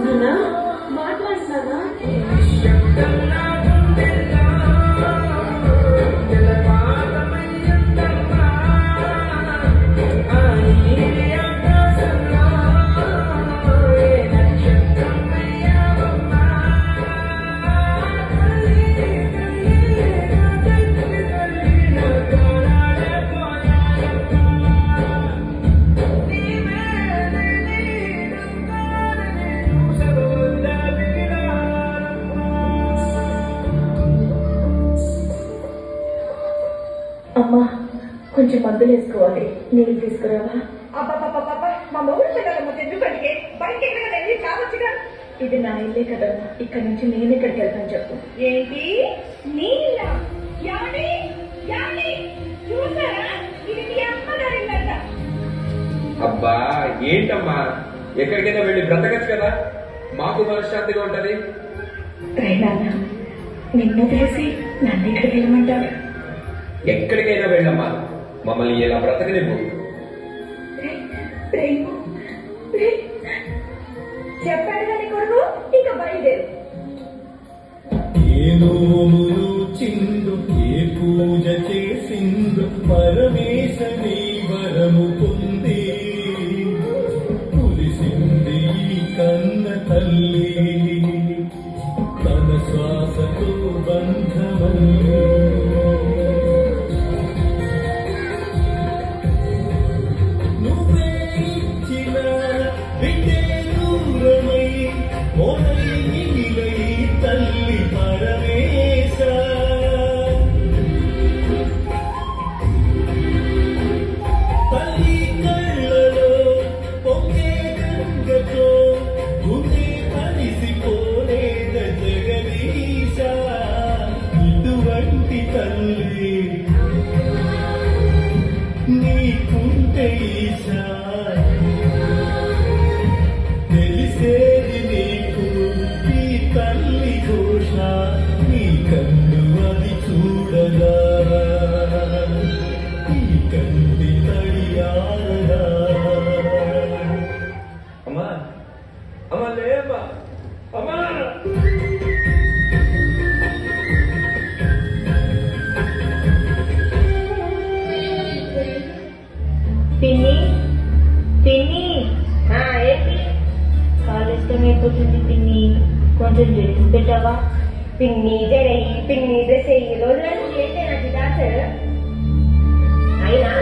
నానా మాట్లాడుతున్నానా? అమ్మా కొంచెం మందులు వేసుకోవాలి, నీళ్ళు తీసుకురావా? మా మొగుడు పిల్లల మధ్య ఎందుకంటే బయట ఎక్కడికి వెళ్ళి కావచ్చుగా. ఇది నా ఇల్లే కదమ్మా, ఇక్కడ నుంచి నేను ఇక్కడికి వెళ్తాను చెప్పు. ఏంటి నీళ్ళ యాని యాని చూసారా? ఇది మీ అమ్మగారిందంట. అబ్బా ఏంటమ్మా, ఎక్కడికైనా వెళ్ళి బ్రతకచ్చు కదా, మాకు మనశ్శాంతిగా ఉంటది. నాన్న నిన్ను తెలిసి నన్ను ఇక్కడికి వెళ్ళమంటారు? ఎక్కడికైనా వెళ్ళమ్మా, మమ్మల్ని ఇలా బ్రతకనివ్వు. చెప్పాడు కానీ కొడుకు, ఇక బయలుదేరు. ఏ నోములు చిందు, ఏ పూజ చేసిందు, పరమేశని వరము పొంది కురిసింది ఈ కన్న తల్లి తన శ్వాసతో బంధమల్లి. నువ్వే ఇచ్చిన బిడ్డే దూరమై ఓనై నిలై తల్లి పరమేశ. తల్లి కళ్ళలో పొంగే గంగతో గుండె కలిసిపోలేద జగదీశ. ఇటువంటి తల్లి నీకుంటే ఈశా, తెలిసేది నీకు ఈ తల్లి ఘోష. నీ కన్ను అది చూడగా, ఈ కంటి తడియారగా. అమ్మా అమ్మా లేమ్మా, అమ్మా పిన్ని పిన్ని ఏంటి కాలు ఇష్టమైపోతుంది పిన్ని, కొంచెం డ్రెస్ పెట్టావా? పిన్ని జడయి పిన్ని డ్రెస్ అయ్యి రోజులను ఏంటి నాకు డాక్టర్ అయినా